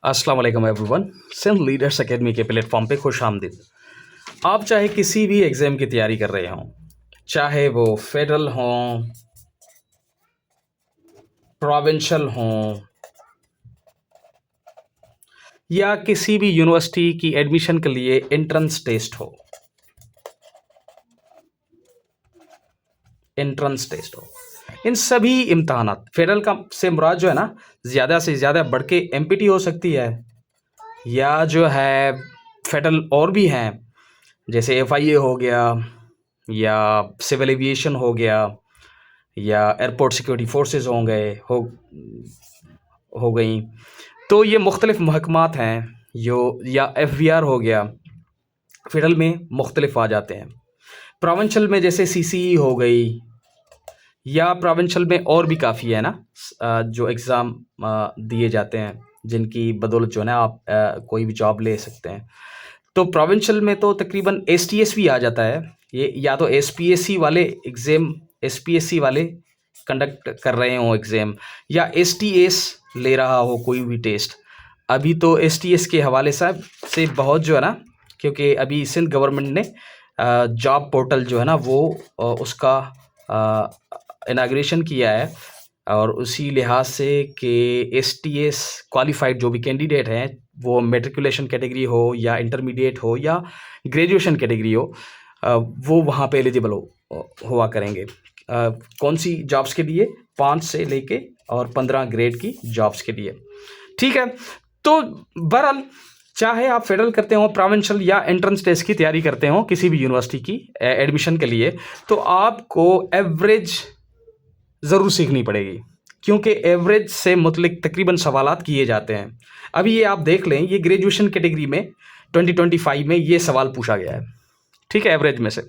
अस्सलाम वालेकुम everyone. Sindh leaders academy के प्लेटफॉर्म पे खुश आमदीद। आप चाहे किसी भी एग्ज़ाम की तैयारी कर रहे हों, चाहे वो फेडरल हों, प्रोविंशियल हों या किसी भी यूनिवर्सिटी की एडमिशन के लिए एंट्रेंस टेस्ट हो, इन सभी इम्तहानात फेडरल का से मुराद जो है ना, ज़्यादा से ज़्यादा बढ़ के एमपीटी हो सकती है या जो है फेडरल और भी हैं, जैसे एफआईए हो गया या सिविल एविएशन हो गया या एयरपोर्ट सिक्योरिटी फोर्सेस हो गई। तो ये मुख्तलिफ महकमात हैं जो, या एफवीआर हो गया, फेडरल में मुख्तलिफ आ जाते हैं। प्रोविंशियल में जैसे सीसीई हो गई, या प्रोविंशियल में और भी काफ़ी है ना जो एग्ज़ाम दिए जाते हैं, जिनकी बदौलत जो है ना आप कोई भी जॉब ले सकते हैं। तो प्रोविंशियल में तो तकरीबन एसटीएस भी आ जाता है। ये या तो एसपीएससी वाले कंडक्ट कर रहे हों एग्ज़ाम, या एसटीएस ले रहा हो कोई भी टेस्ट। अभी तो एसटीएस के हवाले से बहुत जो है ना, क्योंकि अभी सिंध गवर्नमेंट ने जॉब पोर्टल जो है ना वो उसका इनाग्रेशन किया है, और उसी लिहाज से कि एसटीएस क्वालिफाइड जो भी कैंडिडेट हैं, वो मैट्रिकुलेशन कैटेगरी हो या इंटरमीडिएट हो या ग्रेजुएशन कैटेगरी हो, वो वहाँ पे एलिजिबल हुआ करेंगे। कौन सी जॉब्स के लिए? 5 से लेके और 15 ग्रेड की जॉब्स के लिए। ठीक है, तो बहरहाल चाहे आप फेडरल करते हो, प्रोविंशियल या एंट्रेंस टेस्ट की तैयारी करते हो किसी भी यूनिवर्सिटी की एडमिशन के लिए, तो आपको एवरेज ज़रूर सीखनी पड़ेगी, क्योंकि एवरेज से मुतलिक तकरीबन सवालात किए जाते हैं। अभी ये आप देख लें, ये ग्रेजुएशन कैटेगरी में 2025 में ये सवाल पूछा गया है। ठीक है, एवरेज में से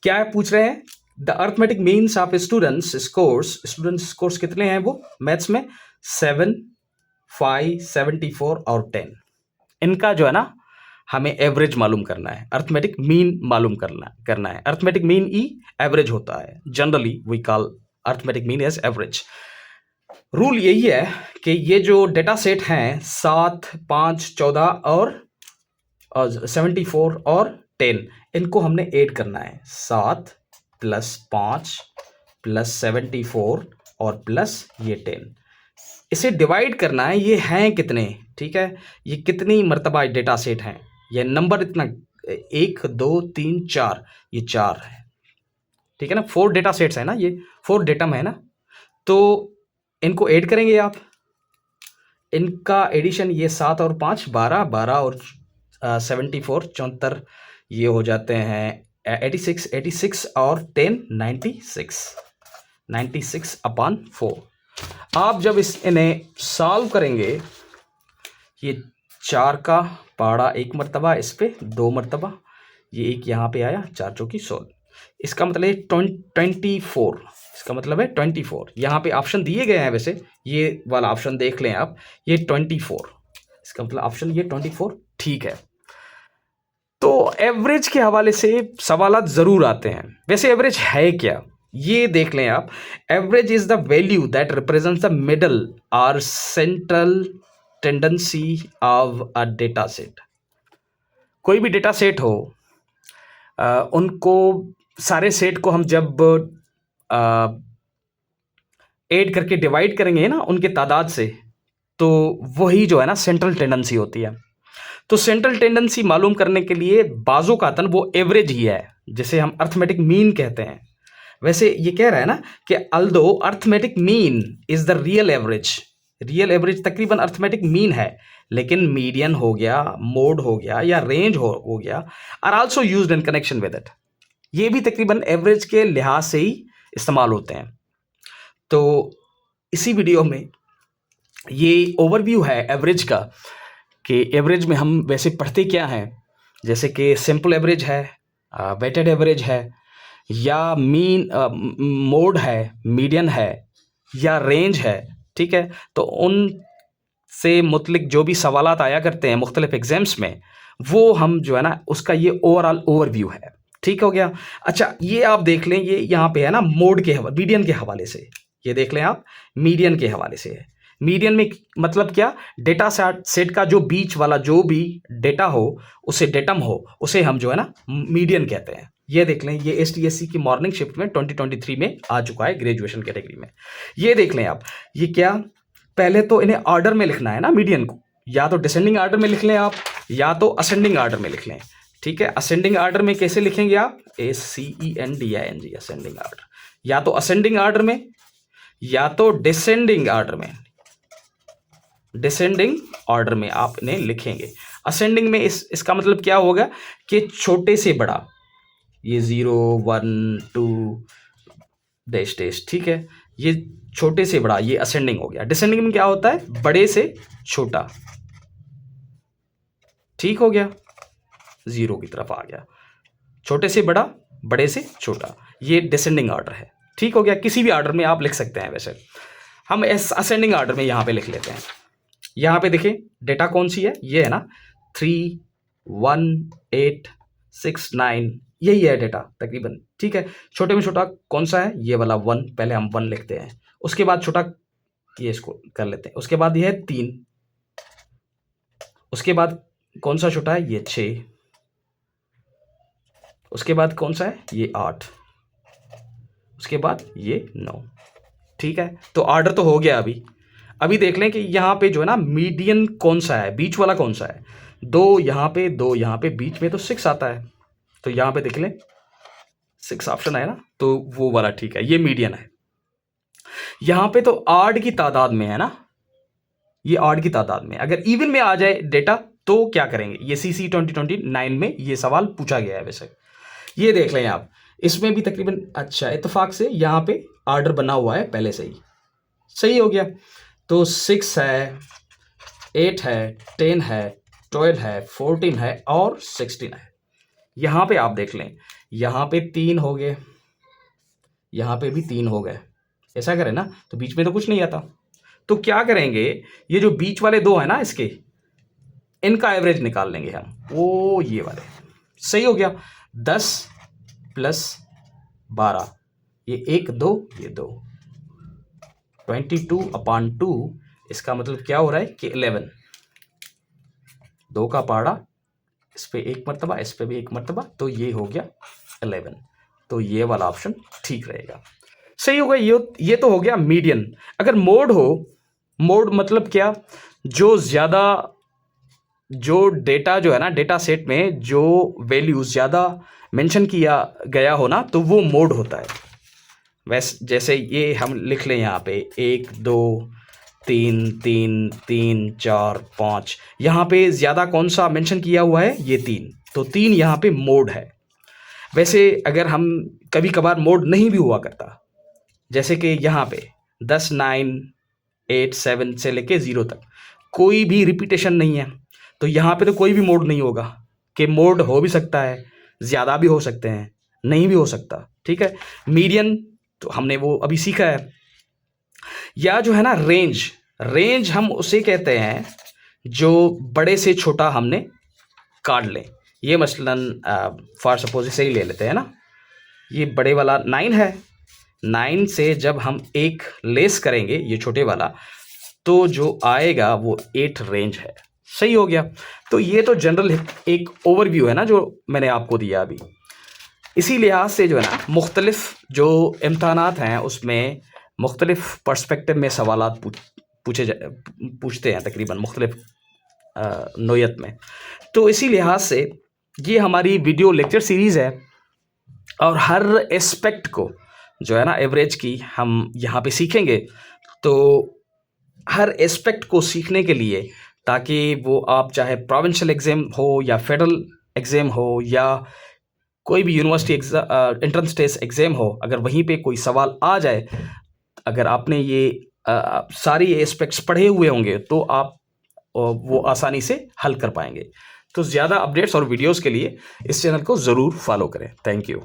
क्या पूछ रहे हैं? The arithmetic means of students scores कितने हैं वो मैथ्स में? 7, 5, 74 और 10। इनका जो है ना हमें एवरेज मालूम करना है, अर्थमेटिक मीन मालूम करना है। अर्थमेटिक मीन ई एवरेज होता है। Generally we call arithmetic mean as average. Rule यही है कि ये जो डेटा सेट हैं 7, 5, 14 और 74 और 10, इनको हमने ऐड करना है। 7 + 5 + 74 और प्लस ये 10, इसे डिवाइड करना है। ये हैं कितने? ठीक है, ये कितनी मरतबा डेटा सेट हैं, ये नंबर इतना 1, 2, 3, 4, ये 4 है। ठीक है ना, 4 डेटा सेट्स है ना, ये 4 डेटम है ना, तो इनको ऐड करेंगे आप। इनका एडिशन ये 7 और 5 12, 12 और 74 74, ये हो जाते हैं 86 और 10 96/4। आप जब इन्हें सॉल्व करेंगे, ये 4 का पहाड़ा 1 मरतबा, इस पे 2 मरतबा, ये 1 यहाँ पे आया, 4 चौकी 16। इसका मतलब है 24। इसका मतलब है 24। यहाँ पे ऑप्शन दिए गए हैं, वैसे ये वाला ऑप्शन देख लें आप, ये 24। इसका मतलब ऑप्शन ये 24 ठीक है। तो एवरेज के हवाले से सवालात ज़रूर आते हैं। वैसे एवरेज है क्या, ये देख लें आप। Average is the value that represents the middle और central tendency of a data set. कोई भी डेटा सेट हो, उनको सारे सेट को हम जब ऐड करके डिवाइड करेंगे ना उनके तादाद से, तो वही जो है ना सेंट्रल टेंडेंसी होती है। तो सेंट्रल टेंडेंसी मालूम करने के लिए बाजू का तन वो एवरेज ही है, जिसे हम अर्थमेटिक मीन कहते हैं। वैसे ये कह रहा है ना कि although arithmetic mean is the real average तकरीबन अर्थमेटिक मीन है, लेकिन मीडियन हो गया, मोड हो गया या रेंज हो गया, are also used in connection with it. ये भी तकरीबन एवरेज के लिहाज से ही इस्तेमाल होते हैं। तो इसी वीडियो में ये ओवरव्यू है एवरेज का, कि एवरेज में हम वैसे पढ़ते क्या हैं, जैसे कि सिंपल एवरेज है, वेटेड एवरेज है, या मीन मोड है, मीडियन है, या रेंज है। ठीक है, तो उन से मुतलिक जो भी सवालात आया करते हैं मुख्तलिफ एग्जाम्स में, वो हम जो है ना उसका ये ओवरऑल ओवरव्यू है। ठीक हो गया। अच्छा, ये आप देख लें, ये यहाँ पे है ना मोड के मीडियन के हवाले से, ये देख लें आप, मीडियन के हवाले से है। मीडियन में मतलब क्या, डेटा सेट का जो बीच वाला जो भी डेटा हो, उसे डेटम हो, उसे हम जो है ना मीडियन कहते हैं। ये देख लें, ये STSC की मॉर्निंग शिफ्ट में 2023 में आ चुका है ग्रेजुएशन कैटेगरी में। ये देख लें आप, ये क्या, पहले तो इन्हें ऑर्डर में लिखना है ना मीडियन को, या तो डिसेंडिंग ऑर्डर में लिख लें आप, या तो असेंडिंग ऑर्डर में लिख लें। ठीक है, असेंडिंग ऑर्डर में कैसे लिखेंगे आप, ACENDING, असेंडिंग ऑर्डर, या तो असेंडिंग ऑर्डर में या तो डिसेंडिंग ऑर्डर में, डिसेंडिंग ऑर्डर में आप इन्हें लिखेंगे। असेंडिंग में इसका मतलब क्या होगा कि छोटे से बड़ा, ये 0 1 2 डैश डैश, ठीक है, ये छोटे से बड़ा, ये असेंडिंग हो गया। डिसेंडिंग में क्या होता है, बड़े से छोटा, ठीक हो गया, 0 की तरफ आ गया, छोटे से बड़ा, बड़े से छोटा, ये डिसेंडिंग ऑर्डर है। ठीक हो गया, किसी भी ऑर्डर में आप लिख सकते हैं। वैसे हम असेंडिंग ऑर्डर में यहाँ पे लिख लेते हैं। यहाँ पे देखें डेटा कौन सी है, ये है ना 3 1 8 6 9, यही है डेटा तकरीबन। ठीक है, छोटे में छोटा कौन सा है, ये वाला 1, पहले हम 1 लिखते हैं, उसके बाद छोटा ये इसको कर लेते हैं, उसके बाद ये है 3, उसके बाद कौन सा छोटा है, ये 6, उसके बाद कौन सा है, ये 8, उसके बाद ये 9। ठीक है, तो ऑर्डर तो हो गया। अभी देख लें कि यहाँ पे जो है ना मीडियन कौन सा है, बीच वाला कौन सा है, 2 यहाँ पे 2 यहाँ पे, बीच में तो 6 आता है, तो यहाँ पे देख लें 6 ऑप्शन है ना, तो वो वाला ठीक है, ये मीडियन है। यहाँ पे तो ऑड की तादाद में है ना, ये ऑड की तादाद में, अगर इवन में आ जाए डेटा तो क्या करेंगे, ये CC 2029 में ये सवाल पूछा गया है। वैसे ये देख लें आप, इसमें भी तकरीबन अच्छा इत्तेफाक से यहाँ पे ऑर्डर बना हुआ है पहले से ही, सही हो गया। तो 6 है, 8 है, 10 है, 12 है, 14 है और 16 है। यहाँ पे आप देख लें, यहाँ पे 3 हो गए, यहाँ पे भी 3 हो गए, ऐसा करें ना तो बीच में तो कुछ नहीं आता। तो क्या करेंगे, ये जो बीच वाले 2 है ना इसके, इनका एवरेज निकाल लेंगे हम, वो ये वाले, सही हो गया। 10 + 12, ये 1 2, ये 2, 22/2, इसका मतलब क्या हो रहा है कि 11, 2 का पहाड़ा, इस पे 1 मरतबा, इस पे भी 1 मरतबा, तो ये हो गया 11। तो ये वाला ऑप्शन ठीक रहेगा, सही होगा। ये तो हो गया मीडियन। अगर मोड हो, मोड मतलब क्या, जो ज़्यादा, जो डेटा जो है ना डेटा सेट में जो वैल्यूज ज़्यादा मेंशन किया गया हो ना, तो वो मोड होता है। वैसे जैसे ये हम लिख लें यहाँ पे 1 2 3 3 3 4 5, यहाँ पे ज़्यादा कौन सा मेंशन किया हुआ है, ये 3, तो 3 यहाँ पे मोड है। वैसे अगर हम कभी कभार मोड नहीं भी हुआ करता, जैसे कि यहाँ पे 10 9 8 7 से लेके 0 तक कोई भी रिपीटेशन नहीं है, तो यहाँ पे तो कोई भी मोड नहीं होगा, कि मोड हो भी सकता है, ज़्यादा भी हो सकते हैं, नहीं भी हो सकता। ठीक है, मीडियन तो हमने वो अभी सीखा है। या जो है ना रेंज, रेंज हम उसे कहते हैं जो बड़े से छोटा हमने काट लें। ये मसलन फॉर सपोज इसे ही ले लेते हैं ना, ये बड़े वाला 9 है, 9 से जब हम 1 लेस करेंगे ये छोटे वाला, तो जो आएगा वो 8 रेंज है, सही हो गया। तो ये तो जनरल एक ओवरव्यू है ना जो मैंने आपको दिया अभी। इसी लिहाज से जो है ना मुख्तलिफ जो इम्तहानात हैं उसमें मुख्तलिफ पर्सपेक्टिव में सवालात पूछते हैं तकरीबन मुख्तलिफ नोयत में। तो इसी लिहाज से ये हमारी वीडियो लेक्चर सीरीज़ है, और हर एस्पेक्ट को जो है ना एवरेज की हम यहाँ पे सीखेंगे। तो हर एस्पेक्ट को सीखने के लिए, ताकि वो आप चाहे प्रोविंशियल एग्ज़ाम हो या फेडरल एग्ज़ाम हो या कोई भी यूनिवर्सिटी एंट्रेंस टेस्ट एग्ज़ाम हो, अगर वहीं पे कोई सवाल आ जाए, अगर आपने ये सारी एस्पेक्ट्स पढ़े हुए होंगे तो आप वो आसानी से हल कर पाएंगे। तो ज़्यादा अपडेट्स और वीडियोस के लिए इस चैनल को ज़रूर फॉलो करें। Thank you.